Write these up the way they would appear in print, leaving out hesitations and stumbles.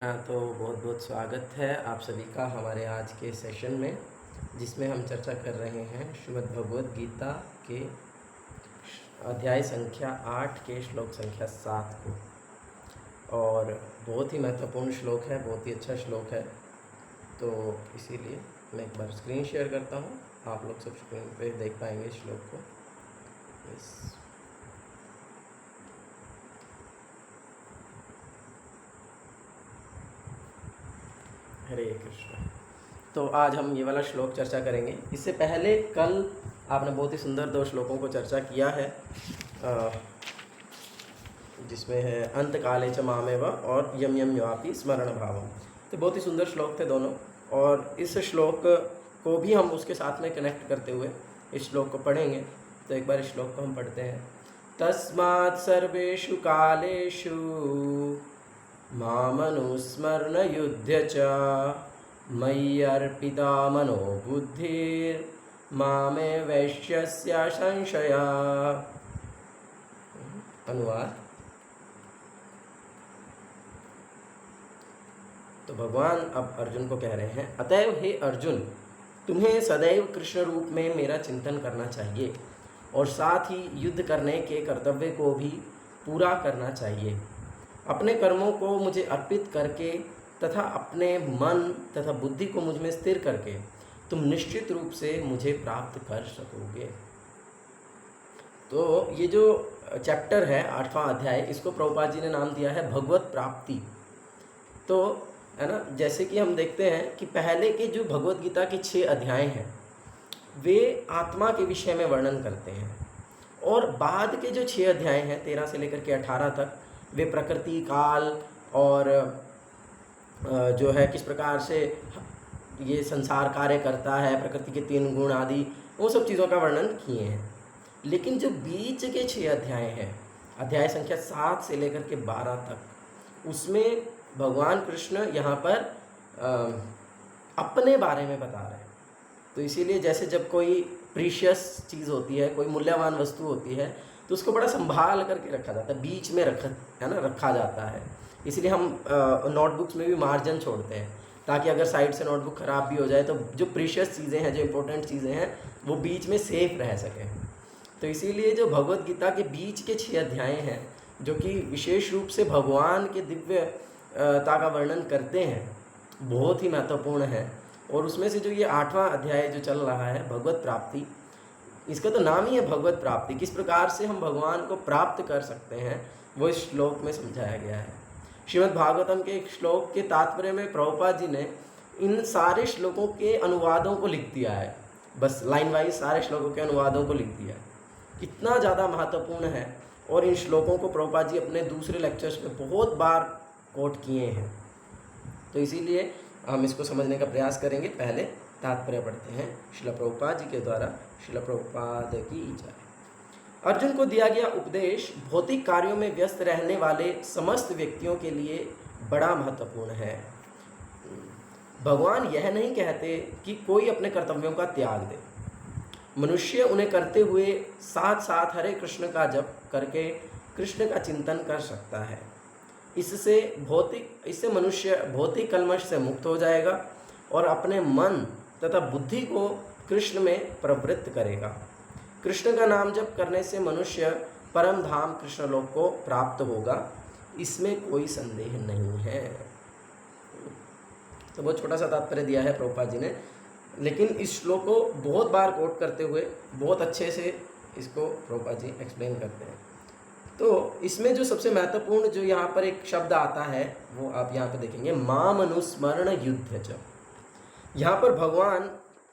हाँ, तो बहुत बहुत स्वागत है आप सभी का हमारे आज के सेशन में, जिसमें हम चर्चा कर रहे हैं श्रीमद् भगवद गीता के अध्याय संख्या 8 के श्लोक संख्या 7 को। और बहुत ही महत्वपूर्ण श्लोक है, बहुत ही अच्छा श्लोक है। तो इसीलिए मैं एक बार स्क्रीन शेयर करता हूँ, आप लोग सब स्क्रीन पे देख पाएंगे इस श्लोक को। यस, हरे कृष्ण। तो आज हम ये वाला श्लोक चर्चा करेंगे। इससे पहले कल आपने बहुत ही सुंदर 2 श्लोकों को चर्चा किया है, जिसमें है अंत काले च मामेव और यम यम यापि स्मरण भावम। तो बहुत ही सुंदर श्लोक थे दोनों, और इस श्लोक को भी हम उसके साथ में कनेक्ट करते हुए इस श्लोक को पढ़ेंगे। तो एक बार इस श्लोक को हम पढ़ते हैं। तस्मात् सर्वेषु कालेषु मामनुस्मरण युध्य च मयि अर्पिता मनो बुद्धिर्मामे वैश्यस्य संशया। अनुवाद। तो भगवान अब अर्जुन को कह रहे हैं, अतएव हे अर्जुन, तुम्हें सदैव कृष्ण रूप में मेरा चिंतन करना चाहिए और साथ ही युद्ध करने के कर्तव्य को भी पूरा करना चाहिए। अपने कर्मों को मुझे अर्पित करके तथा अपने मन तथा बुद्धि को मुझ में स्थिर करके तुम निश्चित रूप से मुझे प्राप्त कर सकोगे। तो ये जो चैप्टर है 8वां अध्याय, इसको प्रभुपाद जी ने नाम दिया है भगवत प्राप्ति। तो है ना, जैसे कि हम देखते हैं कि पहले के जो भगवत गीता के 6 अध्याय हैं वे आत्मा के विषय में वर्णन करते हैं, और बाद के जो 6 अध्याय हैं 13 से लेकर के 18 तक, वे प्रकृति, काल और जो है किस प्रकार से ये संसार कार्य करता है, प्रकृति के 3 गुण आदि, वो सब चीज़ों का वर्णन किए हैं। लेकिन जो बीच के 6 अध्याय हैं, अध्याय संख्या 7 से लेकर के 12 तक, उसमें भगवान कृष्ण यहाँ पर अपने बारे में बता रहे हैं। तो इसीलिए जैसे जब कोई प्रीशियस चीज़ होती है, कोई मूल्यवान वस्तु होती है, तो उसको बड़ा संभाल करके रखा जाता है, बीच में रखा जाता है। इसलिए हम नोटबुक्स में भी मार्जिन छोड़ते हैं, ताकि अगर साइड से नोटबुक ख़राब भी हो जाए तो जो प्रीशियस चीज़ें हैं, जो इम्पोर्टेंट चीज़ें हैं, वो बीच में सेफ रह सकें। तो इसीलिए जो भगवत गीता के बीच के 6 अध्याय हैं, जो कि विशेष रूप से भगवान के दिव्यता का वर्णन करते हैं, बहुत ही महत्वपूर्ण है। और उसमें से जो ये 8वां अध्याय जो चल रहा है भगवत प्राप्ति, इसका तो नाम ही है भगवत प्राप्ति। किस प्रकार से हम भगवान को प्राप्त कर सकते हैं वो इस श्लोक में समझाया गया है। श्रीमद् भागवतम के एक श्लोक के तात्पर्य में प्रभुपाद जी ने इन सारे श्लोकों के अनुवादों को लिख दिया है, बस लाइन वाइज सारे श्लोकों के अनुवादों को लिख दिया है। कितना ज़्यादा महत्वपूर्ण है, और इन श्लोकों को प्रभुपाद जी अपने दूसरे लेक्चर्स में बहुत बार कोट किए हैं। तो इसीलिए हम इसको समझने का प्रयास करेंगे। पहले तात्पर्य पढ़ते हैं श्रील प्रभुपाद जी के द्वारा। श्रील प्रभुपाद की जय। अर्जुन को दिया गया उपदेश भौतिक कार्यों में व्यस्त रहने वाले समस्त व्यक्तियों के लिए बड़ा महत्वपूर्ण है। भगवान यह नहीं कहते कि कोई अपने कर्तव्यों का त्याग दे। मनुष्य उन्हें करते हुए साथ साथ हरे कृष्ण का जप करके कृष्ण का चिंतन कर सकता है। इससे मनुष्य भौतिक कल्मश से मुक्त हो जाएगा और अपने मन तथा बुद्धि को कृष्ण में प्रवृत्त करेगा। कृष्ण का नाम जप करने से मनुष्य परम धाम कृष्ण लोक को प्राप्त होगा, इसमें कोई संदेह नहीं है। तो बहुत छोटा सा तात्पर्य दिया है प्रभुपाद जी ने, लेकिन इस श्लोक को बहुत बार कोट करते हुए बहुत अच्छे से इसको प्रभुपाद जी एक्सप्लेन करते हैं। तो इसमें जो सबसे महत्वपूर्ण जो यहाँ पर एक शब्द आता है वो आप यहाँ पर देखेंगे, माम अनुस्मरण युद्ध च। यहाँ पर भगवान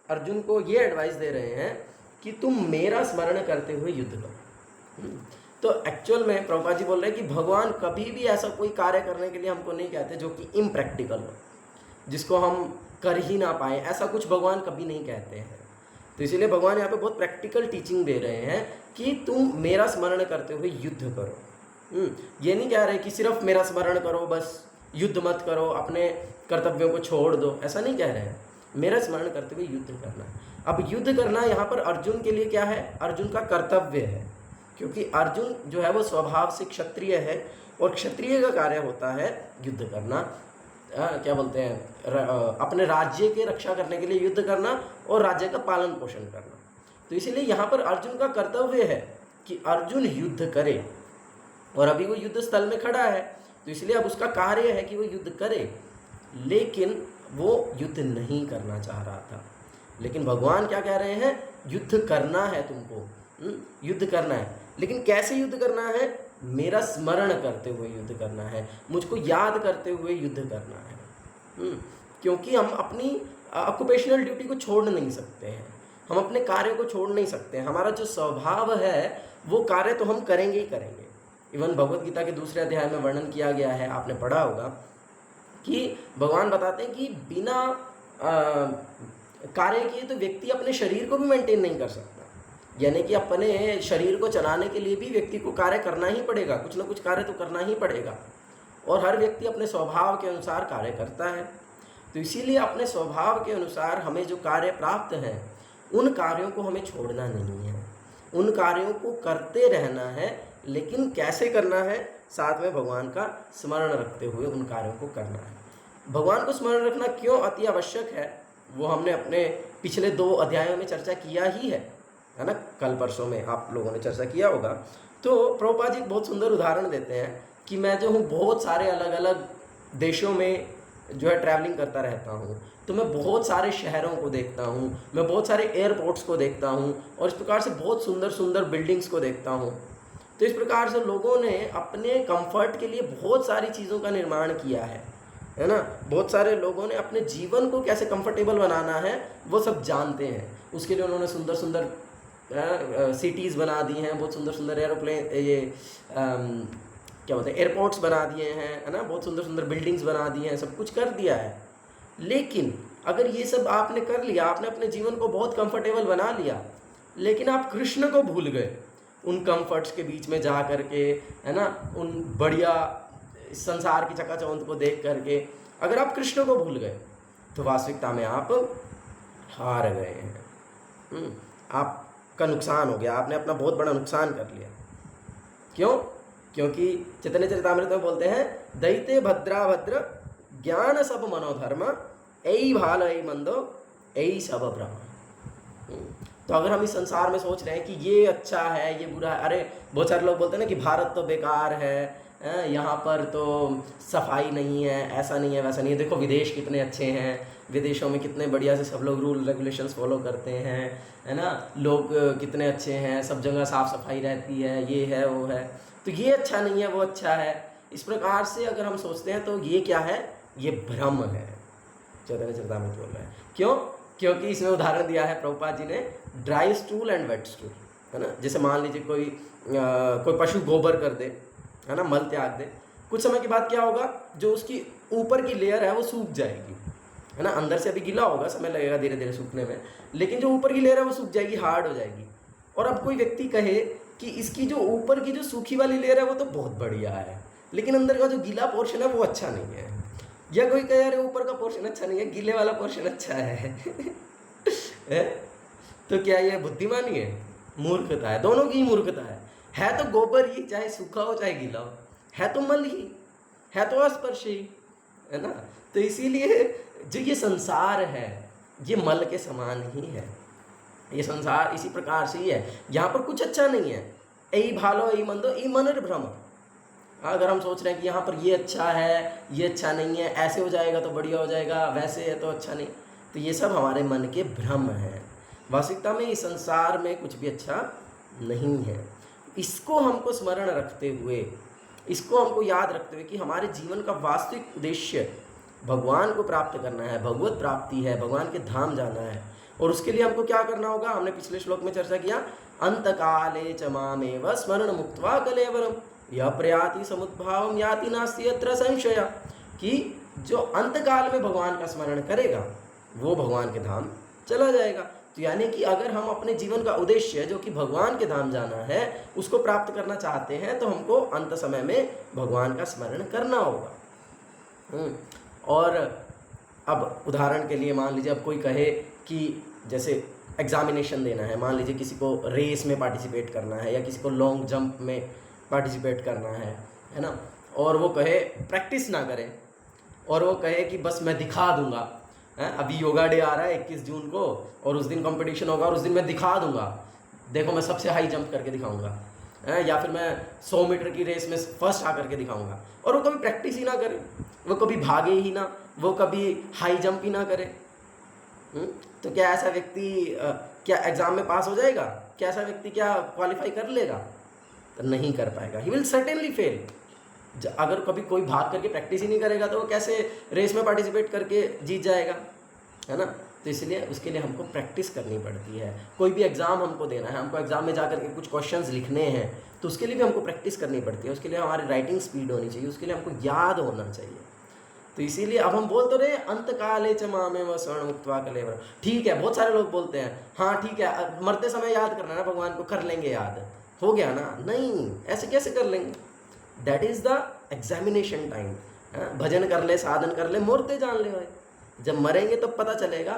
अर्जुन को ये एडवाइस दे रहे हैं कि तुम मेरा स्मरण करते हुए युद्ध करो। तो एक्चुअल में प्रभुपाद जी बोल रहे हैं कि भगवान कभी भी ऐसा कोई कार्य करने के लिए हमको नहीं कहते जो कि इम्प्रैक्टिकल हो, जिसको हम कर ही ना पाए, ऐसा कुछ भगवान कभी नहीं कहते हैं। तो इसीलिए भगवान यहाँ पे बहुत प्रैक्टिकल टीचिंग दे रहे हैं कि तुम मेरा स्मरण करते हुए युद्ध करो। ये नहीं कह रहे कि सिर्फ मेरा स्मरण करो, बस युद्ध मत करो, अपने कर्तव्यों को छोड़ दो, ऐसा नहीं कह रहे हैं। मेरा स्मरण करते हुए युद्ध करना। अब युद्ध करना यहाँ पर अर्जुन के लिए क्या है? अर्जुन का कर्तव्य है, क्योंकि अर्जुन जो है वो स्वभाव से क्षत्रिय है, और क्षत्रिय का कार्य होता है युद्ध करना। क्या बोलते हैं, अपने राज्य के रक्षा करने के लिए युद्ध करना और राज्य का पालन पोषण करना। तो इसीलिए यहाँ पर अर्जुन का कर्तव्य है कि अर्जुन युद्ध करे, और अभी वो युद्ध स्थल में खड़ा है, तो इसलिए अब उसका कार्य है कि वो युद्ध करे, लेकिन वो युद्ध नहीं करना चाह रहा था। लेकिन भगवान क्या कह रहे हैं, युद्ध करना है तुमको, युद्ध करना है, लेकिन कैसे युद्ध करना है, मेरा स्मरण करते हुए युद्ध करना है, मुझको याद करते हुए युद्ध करना है। क्योंकि हम अपनी ऑक्यूपेशनल ड्यूटी को छोड़ नहीं सकते हैं, हम अपने कार्य को छोड़ नहीं सकते हैं। हमारा जो स्वभाव है वो कार्य तो हम करेंगे ही करेंगे। इवन भगवत गीता के दूसरे अध्याय में वर्णन किया गया है, आपने पढ़ा होगा, कि भगवान बताते हैं कि बिना कार्य किए तो व्यक्ति अपने शरीर को भी मेंटेन नहीं कर सकता। यानी कि अपने शरीर को चलाने के लिए भी व्यक्ति को कार्य करना ही पड़ेगा, कुछ ना कुछ कार्य तो करना ही पड़ेगा, और हर व्यक्ति अपने स्वभाव के अनुसार कार्य करता है। तो इसीलिए अपने स्वभाव के अनुसार हमें जो कार्य प्राप्त हैं उन कार्यों को हमें छोड़ना नहीं है, उन कार्यों को करते रहना है। लेकिन कैसे करना है, साथ में भगवान का स्मरण रखते हुए उन कार्यों को करना है। भगवान को स्मरण रखना क्यों अति आवश्यक है, वो हमने अपने पिछले 2 अध्यायों में चर्चा किया ही है ना, कल परसों में आप लोगों ने चर्चा किया होगा। तो प्रभुपाद जी बहुत सुंदर उदाहरण देते हैं कि मैं जो हूँ बहुत सारे अलग अलग देशों में जो है ट्रैवलिंग करता रहता हूँ, तो मैं बहुत सारे शहरों को देखता हूँ, मैं बहुत सारे एयरपोर्ट्स को देखता हूँ, और इस प्रकार से बहुत सुंदर सुंदर बिल्डिंग्स को देखता हूँ। तो इस प्रकार से लोगों ने अपने कंफर्ट के लिए बहुत सारी चीज़ों का निर्माण किया है ना। बहुत सारे लोगों ने अपने जीवन को कैसे कंफर्टेबल बनाना है वो सब जानते हैं। उसके लिए उन्होंने सुंदर सुंदर सिटीज़ बना दी हैं, बहुत सुंदर सुंदर एरोप्लेन, ये क्या बोलते हैं, एयरपोर्ट्स बना दिए हैं, है ना, बहुत सुंदर सुंदर बिल्डिंग्स बना दी हैं, सब कुछ कर दिया है। लेकिन अगर ये सब आपने कर लिया, आपने अपने जीवन को बहुत कंफर्टेबल बना लिया, लेकिन आप कृष्ण को भूल गए उन कंफर्ट्स के बीच में जा करके, है ना, उन बढ़िया संसार की चकाचौंध को देख करके अगर आप कृष्ण को भूल गए तो वास्तविकता में आप हार गए हैं। आपका नुकसान हो गया, आपने अपना बहुत बड़ा नुकसान कर लिया। क्यों? क्योंकि चैतन्य चरितामृत में बोलते हैं, दैते भद्रा भद्र ज्ञान सब मनोधर्म, ऐ भाल ऐ मंदो ऐ सब ब्रह्म। तो अगर हम इस संसार में सोच रहे हैं कि ये अच्छा है, ये बुरा है, अरे बहुत सारे लोग बोलते हैं ना कि भारत तो बेकार है, यहाँ पर तो सफाई नहीं है, ऐसा नहीं है, वैसा नहीं है, देखो विदेश कितने अच्छे हैं, विदेशों में कितने बढ़िया से सब लोग रूल रेगुलेशंस फॉलो करते हैं, है ना, लोग कितने अच्छे हैं, सब जगह साफ़ सफाई रहती है, ये है वो है, तो ये अच्छा नहीं है वो अच्छा है। इस प्रकार से अगर हम सोचते हैं तो ये क्या है, ये भ्रम है। चैतन्य चरितामृत बोल रहे हैं। क्यों? क्योंकि इसमें उदाहरण दिया है प्रभुपाद जी ने, dry stool and wet stool, है ना। जैसे मान लीजिए कोई पशु गोबर कर दे, है ना, मल त्याग दे, कुछ समय के बाद क्या होगा, जो उसकी ऊपर की लेयर है वो सूख जाएगी, है ना। अंदर से अभी गीला होगा, समय लगेगा धीरे धीरे सूखने में, लेकिन जो ऊपर की लेयर है वो सूख जाएगी, हार्ड हो जाएगी। और अब कोई व्यक्ति कहे कि इसकी जो ऊपर की जो सूखी वाली लेयर है वो तो बहुत बढ़िया है, लेकिन अंदर का जो गीला पोर्शन है वो अच्छा नहीं है, या कोई कहे अरे ऊपर का पोर्शन अच्छा नहीं है, गीले वाला पोर्शन अच्छा है तो क्या ये बुद्धिमानी है? मूर्खता है, दोनों की ही मूर्खता है तो गोबर ही, चाहे सूखा हो चाहे गीला हो, है तो मल ही, है तो अस्पर्श ही, है ना। तो इसीलिए जो ये संसार है ये मल के समान ही है, ये संसार इसी प्रकार से ही है, यहाँ पर कुछ अच्छा नहीं है। ऐ भालो ऐ मंदो ऐ मनर भ्रम। अगर हम सोच रहे हैं कि यहाँ पर ये अच्छा है, ये अच्छा नहीं है, ऐसे हो जाएगा तो बढ़िया हो जाएगा, वैसे है तो अच्छा नहीं, तो ये सब हमारे मन के भ्रम हैं। वास्तविकता में इस संसार में कुछ भी अच्छा नहीं है। इसको हमको स्मरण रखते हुए, इसको हमको याद रखते हुए कि हमारे जीवन का वास्तविक उद्देश्य भगवान को प्राप्त करना है, भगवत प्राप्ति है, भगवान के धाम जाना है, और उसके लिए हमको क्या करना होगा, हमने पिछले श्लोक में चर्चा किया, अंतकाले च मामेव स्मरण मुक्त्वा कलेवरम यह प्रयाति समुद्भावम याति नास्ति यत्र संशय, कि जो अंतकाल में भगवान का स्मरण करेगा वो भगवान के धाम चला जाएगा। तो यानी कि अगर हम अपने जीवन का उद्देश्य जो कि भगवान के धाम जाना है उसको प्राप्त करना चाहते हैं तो हमको अंत समय में भगवान का स्मरण करना होगा। और अब उदाहरण के लिए मान लीजिए अब कोई कहे कि जैसे एग्जामिनेशन देना है, मान लीजिए किसी को रेस में पार्टिसिपेट करना है या किसी को लॉन्ग जंप में पार्टिसिपेट करना है ना, और वो कहे प्रैक्टिस ना करें, और वो कहे कि बस मैं दिखा दूंगा, अभी योगा डे आ रहा है 21 जून को और उस दिन कंपटीशन होगा और उस दिन मैं दिखा दूंगा, देखो मैं सबसे हाई जंप करके दिखाऊंगा, या फिर मैं 100 मीटर की रेस में फर्स्ट आकर के दिखाऊंगा, और वो कभी प्रैक्टिस ही ना करे, वो कभी भागे ही ना, वो कभी हाई जंप ही ना करे, तो क्या ऐसा व्यक्ति क्या एग्जाम में पास हो जाएगा? क्या ऐसा व्यक्ति क्या क्वालिफाई कर लेगा? तो नहीं कर पाएगा, ही विल सर्टेनली फेल। अगर कभी कोई भाग करके प्रैक्टिस ही नहीं करेगा तो वो कैसे रेस में पार्टिसिपेट करके जीत जाएगा, है ना? तो इसलिए उसके लिए हमको प्रैक्टिस करनी पड़ती है। कोई भी एग्ज़ाम हमको देना है, हमको एग्ज़ाम में जा करके कुछ क्वेश्चंस लिखने हैं, तो उसके लिए भी हमको प्रैक्टिस करनी पड़ती है। उसके लिए हमारी राइटिंग स्पीड होनी चाहिए, उसके लिए हमको याद होना चाहिए। तो इसीलिए अब हम बोल तो रहे अंत काले च मामे व स्वर्ण मुक्त्वा कलेवर, ठीक है, बहुत सारे लोग बोलते हैं हाँ ठीक है मरते समय याद करना है ना भगवान को, कर लेंगे याद, हो गया ना? नहीं, ऐसे कैसे कर लेंगे? That is the examination time. भजन कर ले, साधन कर ले, मूर्ते जान ले भाई, जब मरेंगे तब पता चलेगा।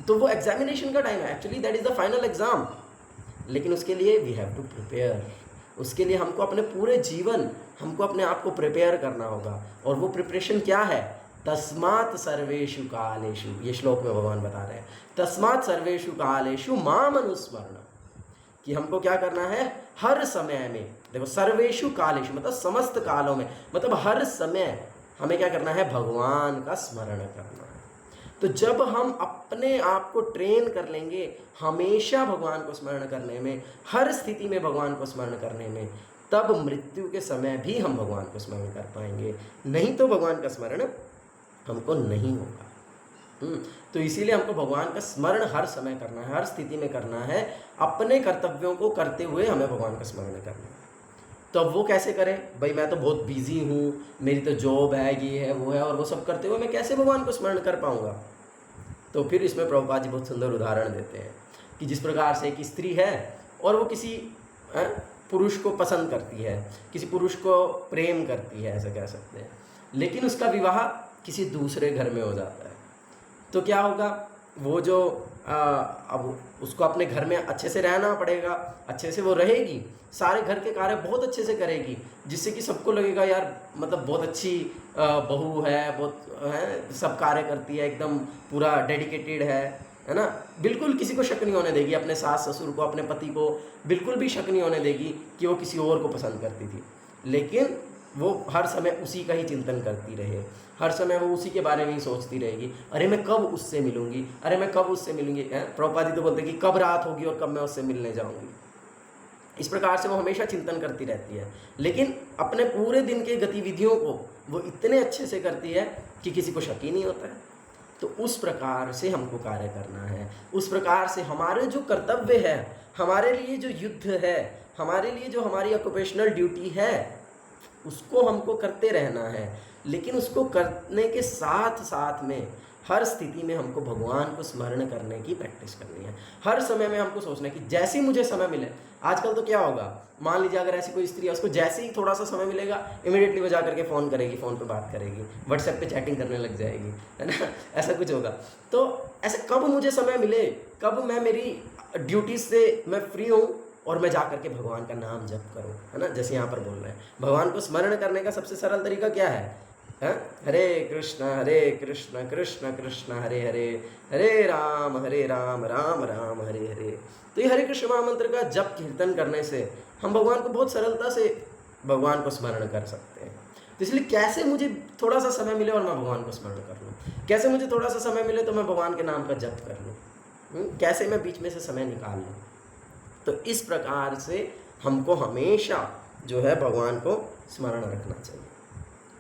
तो वो एग्जामिनेशन का टाइम है, actually that is the final exam. लेकिन उसके लिए वी हैव टू प्रिपेयर, उसके लिए हमको अपने पूरे जीवन हमको अपने आप को प्रिपेयर करना होगा। और वो प्रिपरेशन क्या है? तस्मात् सर्वेषु कालेषु, ये श्लोक में भगवान बता रहे हैं, तस्मात् सर्वेषु कालेषु माम अनुस्मरण, कि हमको क्या करना है? हर समय में, देखो सर्वेषु कालेषु मतलब समस्त कालों में, मतलब हर समय हमें क्या करना है? भगवान का स्मरण करना है। तो जब हम अपने आप को ट्रेन कर लेंगे हमेशा भगवान को स्मरण करने में, हर स्थिति में भगवान को स्मरण करने में, तब मृत्यु के समय भी हम भगवान को स्मरण कर पाएंगे। नहीं तो भगवान का स्मरण हमको नहीं होगा। तो इसीलिए हमको भगवान का स्मरण हर समय करना है, हर स्थिति में करना है। अपने कर्तव्यों को करते हुए हमें भगवान का स्मरण करना है। तो अब वो कैसे करें? भाई मैं तो बहुत बिजी हूँ, मेरी तो जॉब है, ये है वो है, और वो सब करते हुए मैं कैसे भगवान को स्मरण कर पाऊँगा? तो फिर इसमें प्रभुपाद जी बहुत सुंदर उदाहरण देते हैं कि जिस प्रकार से एक स्त्री है और वो किसी पुरुष को पसंद करती है, किसी पुरुष को प्रेम करती है, ऐसा कह सकते हैं, लेकिन उसका विवाह किसी दूसरे घर में हो जाता है, तो क्या होगा? वो जो अब उसको अपने घर में अच्छे से रहना पड़ेगा, अच्छे से वो रहेगी, सारे घर के कार्य बहुत अच्छे से करेगी, जिससे कि सबको लगेगा यार मतलब बहुत अच्छी बहू है, बहुत है, सब कार्य करती है, एकदम पूरा डेडिकेटेड है ना? बिल्कुल किसी को शक नहीं होने देगी, अपने सास ससुर को, अपने पति को बिल्कुल भी शक नहीं होने देगी कि वो किसी और को पसंद करती थी। लेकिन वो हर समय उसी का ही चिंतन करती रहे, हर समय वो उसी के बारे में ही सोचती रहेगी, अरे मैं कब उससे मिलूंगी, अरे मैं कब उससे मिलूंगी। प्रभुपाद जी तो बोलते हैं कि कब रात होगी और कब मैं उससे मिलने जाऊंगी। इस प्रकार से वो हमेशा चिंतन करती रहती है, लेकिन अपने पूरे दिन के गतिविधियों को वो इतने अच्छे से करती है कि किसी को शक ही नहीं होता है। तो उस प्रकार से हमको कार्य करना है, उस प्रकार से हमारे जो कर्तव्य है, हमारे लिए जो युद्ध है, हमारे लिए जो हमारी ऑक्यूपेशनल ड्यूटी है, उसको हमको करते रहना है। लेकिन उसको करने के साथ साथ में हर स्थिति में हमको भगवान को स्मरण करने की प्रैक्टिस करनी है। हर समय में हमको सोचना है कि जैसे ही मुझे समय मिले, आजकल तो क्या होगा, मान लीजिए अगर ऐसी कोई स्त्री है, उसको जैसे ही थोड़ा सा समय मिलेगा इमीडिएटली वो जा करके फ़ोन करेगी, फ़ोन पे बात करेगी, व्हाट्सएप पे चैटिंग करने लग जाएगी, है ना? ऐसा कुछ होगा। तो ऐसे कब मुझे समय मिले, कब मैं मेरी ड्यूटीज से मैं फ्री हूँ और मैं जा करके भगवान का नाम जप करूँ, है ना? जैसे यहाँ पर बोल रहे हैं, भगवान को स्मरण करने का सबसे सरल तरीका क्या है? हरे कृष्ण कृष्ण कृष्ण हरे हरे, हरे राम राम राम हरे हरे। तो ये हरे कृष्ण महामंत्र का जप कीर्तन करने से हम भगवान को बहुत सरलता से भगवान को स्मरण कर सकते हैं। तो इसलिए कैसे मुझे थोड़ा सा समय मिले और मैं भगवान को स्मरण कर लूँ, कैसे मुझे थोड़ा सा समय मिले तो मैं भगवान के नाम का जप कर लूँ, कैसे मैं बीच में से समय निकाल लूँ। तो इस प्रकार से हमको हमेशा जो है भगवान को स्मरण रखना चाहिए।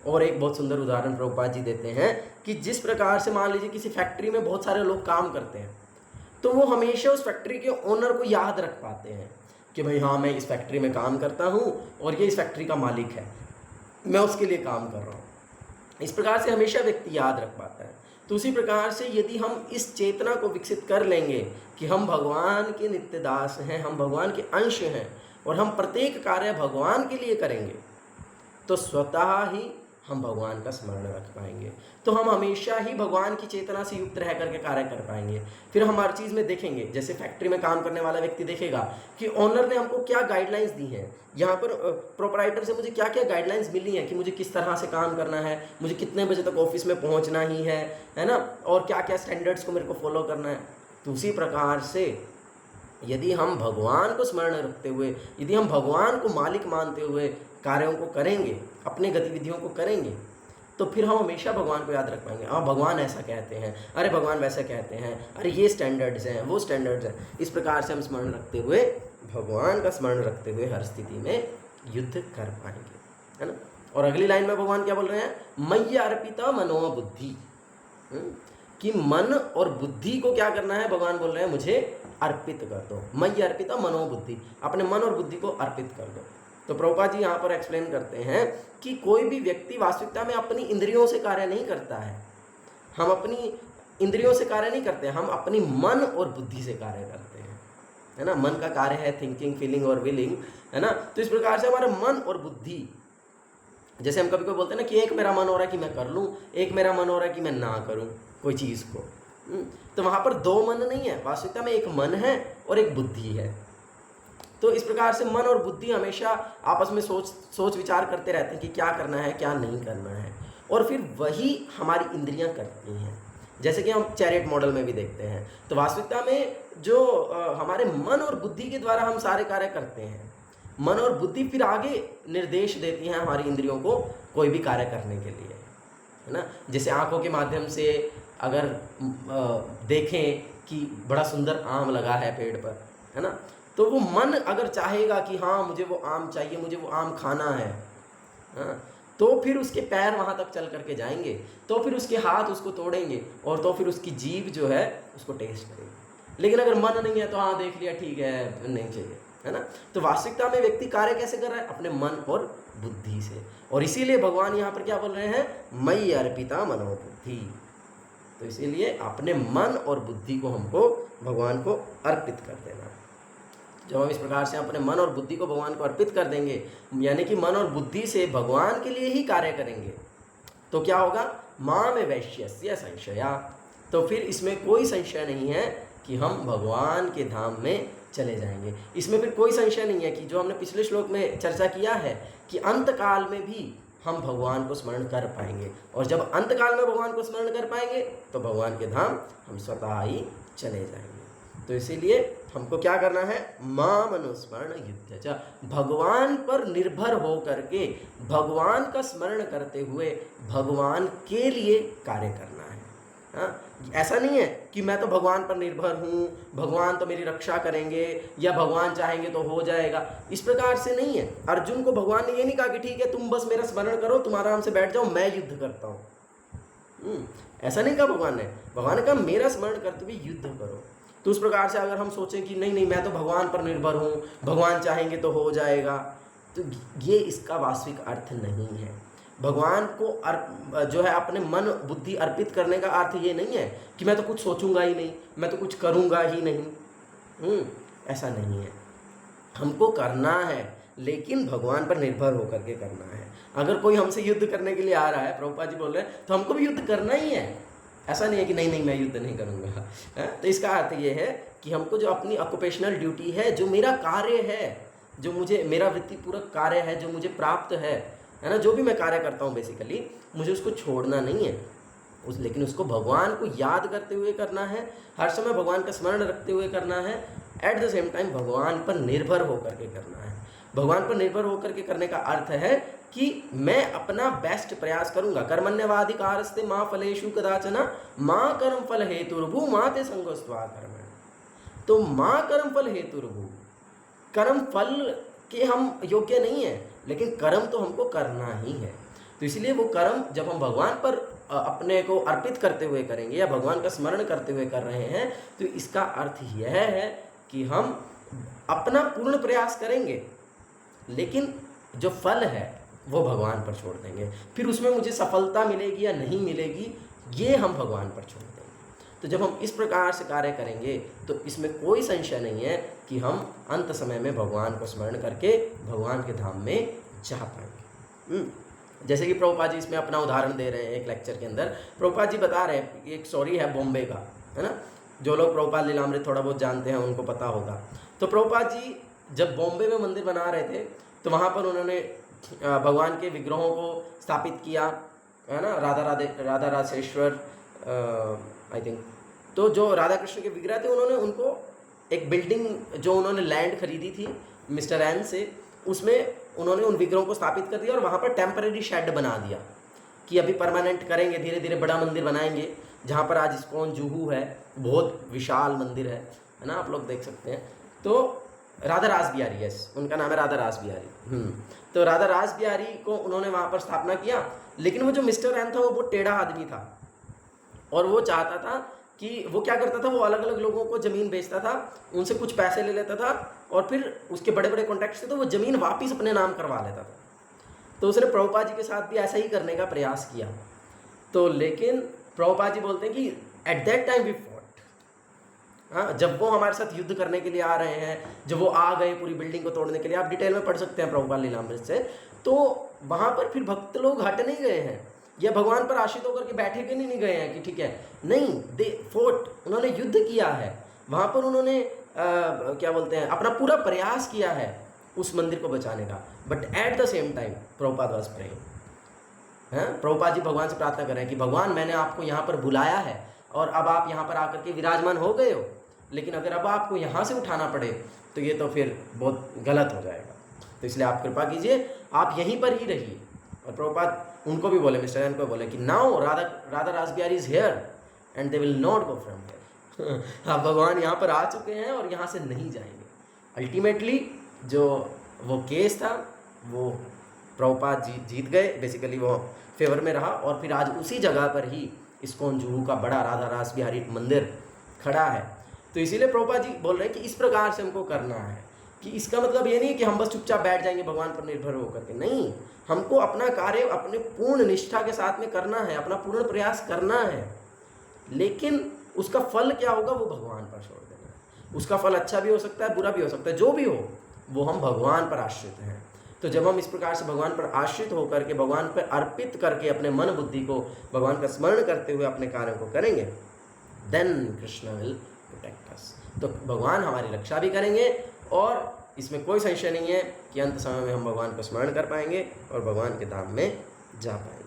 और एक बहुत सुंदर उदाहरण प्रभुपाद जी देते हैं कि जिस प्रकार से मान लीजिए किसी फैक्ट्री में बहुत सारे लोग काम करते हैं, तो वो हमेशा उस फैक्ट्री के ओनर को याद रख पाते हैं कि भाई हाँ मैं इस फैक्ट्री में काम करता हूँ और ये इस फैक्ट्री का मालिक है, मैं उसके लिए काम कर रहा हूँ। इस प्रकार से हमेशा व्यक्ति याद रख पाता है। तो उसी प्रकार से यदि हम इस चेतना को विकसित कर लेंगे कि हम भगवान के नित्य दास हैं, हम भगवान के अंश हैं और हम प्रत्येक कार्य भगवान के लिए करेंगे, तो स्वतः ही हम भगवान का स्मरण रख पाएंगे। तो हम हमेशा ही भगवान की चेतना से युक्त रह करके कार्य कर पाएंगे। फिर हम हर चीज़ में देखेंगे, जैसे फैक्ट्री में काम करने वाला व्यक्ति देखेगा कि ओनर ने हमको क्या गाइडलाइंस दी हैं, यहाँ पर प्रोपराइटर से मुझे क्या क्या गाइडलाइंस मिली हैं कि मुझे किस तरह से काम करना है, मुझे कितने बजे तक ऑफिस में पहुँचना ही है ना, और क्या क्या स्टैंडर्ड्स को मेरे को फॉलो करना है। तो उसी प्रकार से यदि हम भगवान को स्मरण रखते हुए, यदि हम भगवान को मालिक मानते हुए कार्यों को करेंगे, अपने गतिविधियों को करेंगे, तो फिर हम हमेशा भगवान को याद रख पाएंगे। हाँ, भगवान ऐसा कहते हैं, अरे भगवान वैसा कहते हैं, अरे ये स्टैंडर्ड्स हैं, वो स्टैंडर्ड्स हैं। इस प्रकार से हम स्मरण रखते हुए, भगवान का स्मरण रखते हुए हर स्थिति में युद्ध कर पाएंगे, है ना। और अगली लाइन में भगवान क्या बोल रहे हैं, मय्य अर्पिता मनोबुद्धि, कि मन और बुद्धि को क्या करना है, भगवान बोल रहे हैं मुझे अर्पित कर दो। मय्य अर्पिता मनोबुद्धि, अपने मन और बुद्धि को अर्पित कर दो। तो प्रभुपाद जी यहाँ पर एक्सप्लेन करते हैं कि कोई भी व्यक्ति वास्तविकता में अपनी इंद्रियों से कार्य नहीं करता है। हम अपनी इंद्रियों से कार्य नहीं करते, हम अपनी मन और बुद्धि से कार्य करते हैं, है ना। मन का कार्य है थिंकिंग, फीलिंग और विलिंग, है ना। तो इस प्रकार से हमारा मन और बुद्धि, जैसे हम कभी कभी बोलते हैं ना कि एक मेरा मन हो रहा है कि मैं कर लूँ, एक मेरा मन हो रहा है कि मैं ना करूँ कोई चीज़ को, तो वहाँ पर दो मन नहीं है, वास्तविकता में एक मन है और एक बुद्धि है। तो इस प्रकार से मन और बुद्धि हमेशा आपस में सोच विचार करते रहते हैं कि क्या करना है, क्या नहीं करना है, और फिर वही हमारी इंद्रियां करती हैं। जैसे कि हम चैरियट मॉडल में भी देखते हैं, तो वास्तविकता में जो हमारे मन और बुद्धि के द्वारा हम सारे कार्य करते हैं, मन और बुद्धि फिर आगे निर्देश देती हैं हमारी इंद्रियों को कोई भी कार्य करने के लिए, है ना। जैसे आंखों के माध्यम से अगर देखें कि बड़ा सुंदर आम लगा है पेड़ पर, है ना, तो वो मन अगर चाहेगा कि हाँ मुझे वो आम चाहिए, मुझे वो आम खाना है, हाँ, तो फिर उसके पैर वहाँ तक चल करके जाएंगे, तो फिर उसके हाथ उसको तोड़ेंगे, और तो फिर उसकी जीभ जो है उसको टेस्ट करेगी। लेकिन अगर मन नहीं है तो हाँ देख लिया, ठीक है, नहीं चाहिए, है ना। तो वास्तविकता में व्यक्ति कार्य कैसे कर रहा है, अपने मन और बुद्धि से। और इसीलिए भगवान यहाँ पर क्या बोल रहे हैं, मयि अर्पिता मनोबुद्धि। तो इसीलिए अपने मन और बुद्धि को हमको भगवान को अर्पित कर देना। जब हम इस प्रकार से अपने मन और बुद्धि को भगवान को अर्पित कर देंगे, यानी कि मन और बुद्धि से भगवान के लिए ही कार्य करेंगे, तो क्या होगा, मां में वैश्यस्य संशया। तो फिर इसमें कोई संशय नहीं है कि हम भगवान के धाम में चले जाएंगे। इसमें फिर कोई संशय नहीं है कि जो हमने पिछले श्लोक में चर्चा किया है कि अंत काल में भी हम भगवान को स्मरण कर पाएंगे, और जब अंत काल में भगवान को स्मरण कर पाएंगे तो भगवान के धाम हम स्वतः ही चले जाएंगे। तो इसीलिए हमको क्या करना है, माम अनुस्मरण युद्ध च, भगवान पर निर्भर हो करके भगवान का स्मरण करते हुए भगवान के लिए कार्य करना है। हाँ, ऐसा नहीं है कि मैं तो भगवान पर निर्भर हूँ, भगवान तो मेरी रक्षा करेंगे, या भगवान चाहेंगे तो हो जाएगा, इस प्रकार से नहीं है। अर्जुन को भगवान ने ये नहीं कहा कि ठीक है तुम बस मेरा स्मरण करो, तुम आराम से बैठ जाओ, मैं युद्ध करता हूँ। ऐसा नहीं कहा भगवान ने। भगवान ने कहा मेरा स्मरण करते हुए युद्ध करो। तो उस प्रकार से अगर हम सोचें कि नहीं नहीं मैं तो भगवान पर निर्भर हूँ, भगवान चाहेंगे तो हो जाएगा, तो ये इसका वास्तविक अर्थ नहीं है। भगवान को जो है अपने मन बुद्धि अर्पित करने का अर्थ ये नहीं है कि मैं तो कुछ सोचूंगा ही नहीं, मैं तो कुछ करूंगा ही नहीं। ऐसा नहीं है। हमको करना है, लेकिन भगवान पर निर्भर होकर के करना है। अगर कोई हमसे युद्ध करने के लिए आ रहा है, प्रभुपाद जी बोल रहे हैं, तो हमको भी युद्ध करना ही है। ऐसा नहीं है कि नहीं नहीं मैं युद्ध नहीं करूँगा। तो इसका अर्थ ये है कि हमको जो अपनी ऑक्यूपेशनल ड्यूटी है, जो मेरा कार्य है, जो मुझे मेरा वृत्तिपूर्वक कार्य है, जो मुझे प्राप्त है ना, जो भी मैं कार्य करता हूँ बेसिकली, मुझे उसको छोड़ना नहीं है, लेकिन उसको भगवान को याद करते हुए करना है, हर समय भगवान का स्मरण रखते हुए करना है, एट द सेम टाइम भगवान पर निर्भर होकर के करना है। भगवान पर निर्भर होकर के करने का अर्थ है कि मैं अपना बेस्ट प्रयास करूंगा। कर्मण्यवाधिकारस्ते मां फलेषु कदाचन मां कर्म फल हेतुर्भु मां ते संगोस्त्वा कर्म। तो मां कर्म फल हेतुर्भु, कर्म फल के हम योग्य नहीं है, लेकिन कर्म तो हमको करना ही है। तो इसलिए वो कर्म जब हम भगवान पर अपने को अर्पित करते हुए करेंगे या भगवान का स्मरण करते हुए कर रहे हैं, तो इसका अर्थ यह है कि हम अपना पूर्ण प्रयास करेंगे, लेकिन जो फल है वो भगवान पर छोड़ देंगे। फिर उसमें मुझे सफलता मिलेगी या नहीं मिलेगी, ये हम भगवान पर छोड़ देंगे। तो जब हम इस प्रकार से कार्य करेंगे तो इसमें कोई संशय नहीं है कि हम अंत समय में भगवान को स्मरण करके भगवान के धाम में जा पाएंगे। जैसे कि प्रभुपाद जी इसमें अपना उदाहरण दे रहे हैं एक लेक्चर के अंदर। प्रभुपाद जी बता रहे हैं, एक स्टोरी है बॉम्बे का, है ना, जो लोग प्रभुपाद लीलामृत थोड़ा बहुत जानते हैं उनको पता होगा। तो प्रभुपाद जी जब बॉम्बे में मंदिर बना रहे थे तो वहाँ पर उन्होंने भगवान के विग्रहों को स्थापित किया, है ना, राधा रासेश्वर आई थिंक। तो जो राधा कृष्ण के विग्रह थे उन्होंने उनको एक बिल्डिंग जो उन्होंने लैंड खरीदी थी मिस्टर एन से, उसमें उन्होंने उन विग्रहों को स्थापित कर दिया और वहाँ पर टेम्परेरी शेड बना दिया कि अभी परमानेंट करेंगे, धीरे धीरे बड़ा मंदिर बनाएंगे। जहाँ पर आज इस्कॉन जुहू है, बहुत विशाल मंदिर है ना, आप लोग देख सकते हैं। तो राधा रास बिहारी, यस उनका नाम है राधा रास बिहारी। तो राधा रास बिहारी को उन्होंने वहाँ पर स्थापना किया, लेकिन वो जो मिस्टर एन था वो बहुत टेढ़ा आदमी था और वो चाहता था कि वो क्या करता था, वो अलग अलग लोगों को ज़मीन बेचता था, उनसे कुछ पैसे ले लेता था और फिर उसके बड़े बड़े कॉन्टैक्ट्स थे तो वो ज़मीन वापस अपने नाम करवा लेता था। तो उसने प्रभुपाद जी के साथ भी ऐसा ही करने का प्रयास किया। तो लेकिन प्रभुपाद जी बोलते हैं कि at that time we fought, हाँ, जब वो हमारे साथ युद्ध करने के लिए आ रहे हैं, जब वो आ गए पूरी बिल्डिंग को तोड़ने के लिए, आप डिटेल में पढ़ सकते हैं प्रभुपाद लीलामृत से, तो वहाँ पर फिर भक्त लोग हट नहीं गए हैं या भगवान पर आश्रित होकर के बैठे के नहीं गए हैं कि ठीक है, नहीं, दे फोर्ट, उन्होंने युद्ध किया है वहाँ पर, उन्होंने क्या बोलते हैं, अपना पूरा प्रयास किया है उस मंदिर को बचाने का। But at the same time Prabhupada was praying, हैं, प्रभुपाद जी भगवान से प्रार्थना कर रहे हैं कि भगवान मैंने आपको यहाँ पर बुलाया है और अब आप यहाँ पर आकर के विराजमान हो गए हो, लेकिन अगर अब आपको यहाँ से उठाना पड़े तो ये तो फिर बहुत गलत हो जाएगा, तो इसलिए आप कृपा कीजिए, आप यहीं पर ही रहिए। और प्रभुपाद उनको भी बोले, मिस्टर एन को बोले कि नाउ राधा रास Bihari is here and they will not go from here. हाँ, भगवान यहाँ पर आ चुके हैं और यहाँ से नहीं जाएंगे। अल्टीमेटली जो वो केस था वो प्रभुपाद जी जीत गए, बेसिकली वो फेवर में रहा और फिर आज उसी जगह पर ही इस्कॉन जुहू का बड़ा राधा रास बिहारी मंदिर खड़ा है। तो इसीलिए प्रभुपाद जी बोल रहे हैं कि इस प्रकार से हमको करना है, कि इसका मतलब ये नहीं कि हम बस चुपचाप बैठ जाएंगे भगवान पर निर्भर होकर के, नहीं, हमको अपना कार्य अपने पूर्ण निष्ठा के साथ में करना है, अपना पूर्ण प्रयास करना है, लेकिन उसका फल क्या होगा वो भगवान पर छोड़ देना है। उसका फल अच्छा भी हो सकता है, बुरा भी हो सकता है, जो भी हो वो हम भगवान पर आश्रित हैं। तो जब हम इस प्रकार से भगवान पर आश्रित होकर के, भगवान पर अर्पित करके अपने मन बुद्धि को भगवान का स्मरण करते हुए अपने कार्यों को करेंगे, then Krishna will protect us. तो भगवान हमारी रक्षा भी करेंगे और इसमें कोई संशय नहीं है कि अंत समय में हम भगवान को स्मरण कर पाएंगे और भगवान के धाम में जा पाएंगे।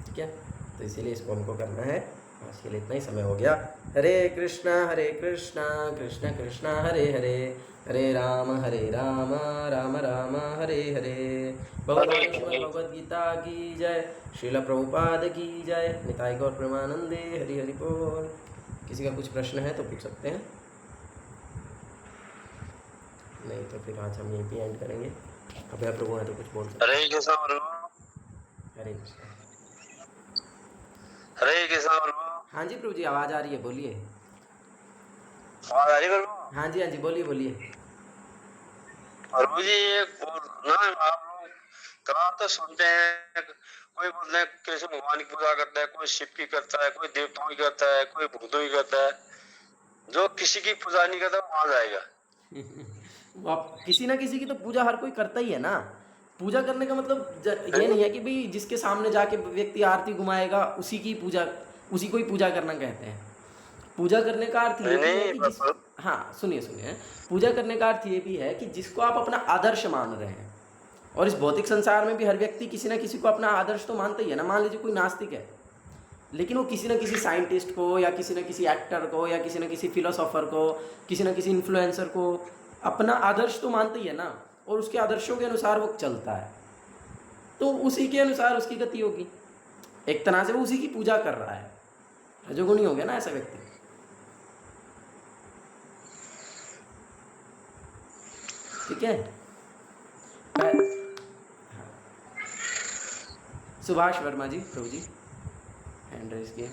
ठीक है, तो इसीलिए इसको हमको करना है। आज के लिए इतना ही समय हो गया। हरे कृष्णा कृष्ण कृष्ण हरे हरे, हरे राम राम राम हरे हरे। भगवद गीता की जय, श्रील प्रभुपाद की जय, निताई गौर प्रेमानंदे, हरि हरि बोल। किसी का कुछ प्रश्न है तो पूछ सकते हैं, नहीं तो फिर आज हम यहीं पे एंड करेंगे। अभय प्रभु है तो कुछ बोल सकते हैं। हरे कृष्णा हरे कृष्णा। हरे कृष्णा। हाँ जी प्रभु जी, आवाज आ रही है, बोलिए। आवाज आ रही है? हाँ जी हाँ जी, बोलिए बोलिए। प्रभु जी ना, आप लोग कहा तो सुनते हैं, कोई बोलते हैं कैसे भगवान की पूजा करता है, कोई शिव की करता है, कोई देवताओं की करता है, कोई भूतों की करता है। जो किसी की पूजा नहीं करता वहां जाएगा। आप किसी ना किसी की तो पूजा हर कोई करता ही है ना। पूजा करने का मतलब ये नहीं है कि भाई जिसके सामने जाके व्यक्ति आरती घुमाएगा उसी की पूजा, उसी को ही पूजा करना कहते हैं। पूजा करने का अर्थ ये भी है कि जिस, हाँ सुनिए सुनिए, पूजा करने का अर्थ ये भी है कि जिसको आप अपना आदर्श मान रहे हैं। और इस भौतिक संसार में भी हर व्यक्ति किसी ना किसी को अपना आदर्श तो मानता ही है ना। मान लीजिए कोई नास्तिक है, लेकिन वो किसी न किसी साइंटिस्ट को या किसी न किसी एक्टर को या किसी न किसी फिलोसोफर को, किसी न किसी इन्फ्लुएंसर को अपना आदर्श तो मानता ही है ना, और उसके आदर्शों के अनुसार वो चलता है, तो उसी के अनुसार उसकी गति होगी। एक तरह से वो उसी की पूजा कर रहा है, रजोगुणी हो गया ना ऐसा व्यक्ति। ठीक है, सुभाष वर्मा जी, प्रभु जी हैंड रेज किए।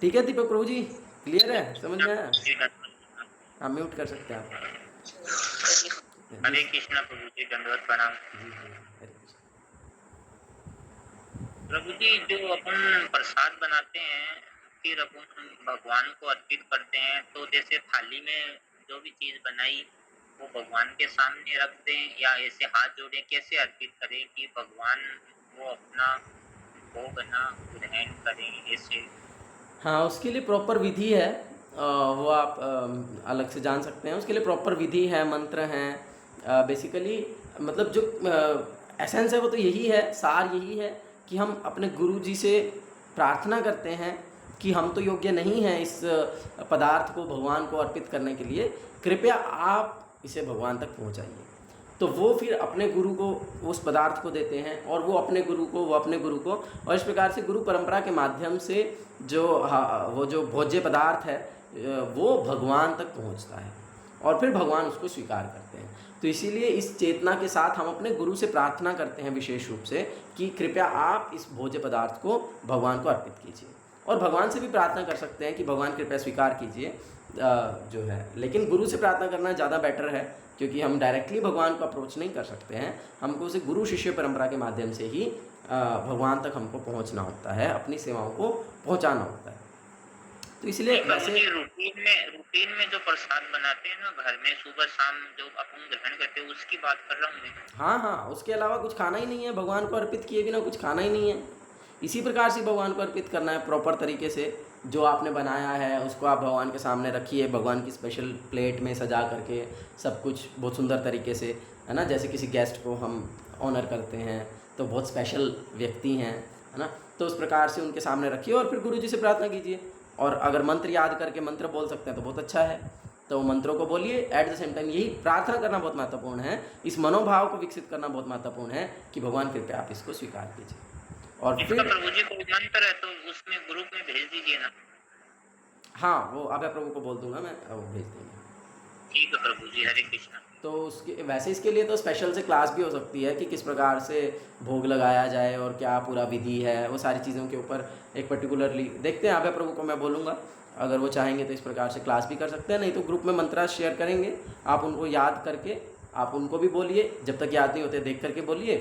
ठीक है दीपक प्रभु जी, क्लियर है, समझ में आया? हाँ, म्यूट कर सकते हैं आप। हरे कृष्णा प्रभु जी, दंडवत प्रणाम। प्रभु जी, जो अपन प्रसाद बनाते हैं फिर अपन भगवान को अर्पित करते हैं, तो जैसे थाली में जो भी चीज बनाई वो भगवान के सामने रख दें या ऐसे हाथ जोड़े, कैसे अर्पित करें कि भगवान वो अपना भोग ना ग्रहण करें ऐसे? हाँ, उसके लिए प्रॉपर विधि है। वो आप अलग से जान सकते हैं। उसके लिए प्रॉपर विधि है, मंत्र हैं। बेसिकली मतलब जो एसेंस है वो तो यही है, सार यही है कि हम अपने गुरु जी से प्रार्थना करते हैं कि हम तो योग्य नहीं हैं इस पदार्थ को भगवान को अर्पित करने के लिए, कृपया आप इसे भगवान तक पहुंचाइए। तो वो फिर अपने गुरु को उस पदार्थ को देते हैं और वो अपने गुरु को, और इस प्रकार से गुरु परंपरा के माध्यम से जो वो जो भोज्य पदार्थ है वो भगवान तक पहुंचता है और फिर भगवान उसको स्वीकार करते हैं। तो इसीलिए इस चेतना के साथ हम अपने गुरु से प्रार्थना करते हैं विशेष रूप से कि कृपया आप इस भोज्य पदार्थ को भगवान को अर्पित कीजिए। और भगवान से भी प्रार्थना कर सकते हैं कि भगवान कृपया स्वीकार कीजिए जो है, लेकिन गुरु से प्रार्थना करना ज़्यादा बेटर है क्योंकि हम डायरेक्टली भगवान को अप्रोच नहीं कर सकते हैं। हमको उसे गुरु शिष्य परंपरा के माध्यम से ही भगवान तक हमको पहुंचना होता है, अपनी सेवाओं को पहुंचाना होता है। तो इसलिए वैसे रूटीन में जो प्रसाद बनाते हैं ना घर में सुबह शाम जो अपन ग्रहण करते हैं उसकी बात कर रहा हूँ मैं। हाँ, उसके अलावा कुछ खाना ही नहीं है, भगवान को अर्पित किए बिना कुछ खाना ही नहीं है। इसी प्रकार से भगवान को अर्पित करना है प्रॉपर तरीके से। जो आपने बनाया है उसको आप भगवान के सामने रखिए, भगवान की स्पेशल प्लेट में सजा करके सब कुछ बहुत सुंदर तरीके से, है ना। जैसे किसी गेस्ट को हम ऑनर करते हैं तो बहुत स्पेशल व्यक्ति हैं, है ना, तो उस प्रकार से उनके सामने रखिए और फिर गुरु जी से प्रार्थना कीजिए। और अगर मंत्र याद करके मंत्र बोल सकते हैं तो बहुत अच्छा है, तो मंत्रों को बोलिए। एट द सेम टाइम यही प्रार्थना करना बहुत महत्वपूर्ण है, इस मनोभाव को विकसित करना बहुत महत्वपूर्ण है कि भगवान कृपया आप इसको स्वीकार कीजिए। और इसका फिर प्रभु जी कोई मंत्र है तो उसमें ग्रुप में भेज दीजिए ना। हाँ, वो अभय प्रभु को बोल दूंगा मैं, वो भेज देंगे। ठीक है प्रभु जी, हरे कृष्णा। तो उसके वैसे इसके लिए तो स्पेशल से क्लास भी हो सकती है कि किस प्रकार से भोग लगाया जाए और क्या पूरा विधि है, वो सारी चीज़ों के ऊपर एक पर्टिकुलरली देखते हैं। अभय प्रभु को मैं बोलूँगा, अगर वो चाहेंगे तो इस प्रकार से क्लास भी कर सकते हैं, नहीं तो ग्रुप में मंत्रा शेयर करेंगे, आप उनको याद करके आप उनको भी बोलिए, जब तक याद नहीं होते देख करके बोलिए,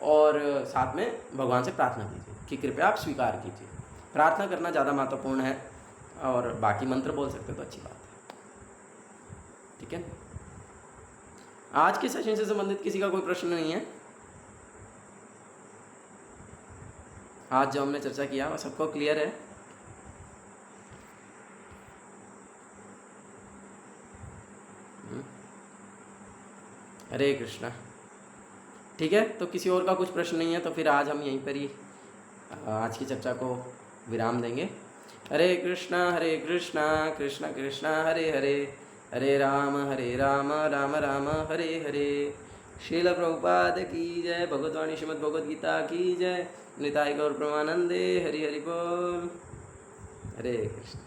और साथ में भगवान से प्रार्थना कीजिए कि कृपया आप स्वीकार कीजिए। प्रार्थना करना ज़्यादा महत्वपूर्ण है और बाकी मंत्र बोल सकते तो अच्छी बात है। ठीक है, आज के सेशन से संबंधित किसी का कोई प्रश्न नहीं है? आज जो हमने चर्चा किया वो सबको क्लियर है? हरे कृष्णा। ठीक है, तो किसी और का कुछ प्रश्न नहीं है तो फिर आज हम यहीं पर ही आज की चर्चा को विराम देंगे। हरे कृष्णा कृष्णा कृष्णा हरे हरे, हरे राम राम राम हरे हरे। श्रील प्रभुपाद की जय, भगवतवाणी श्रीमद् भगवद गीता की जय, निताय गौर प्रेमानंदे, हरि हरि बोल। हरे कृष्ण।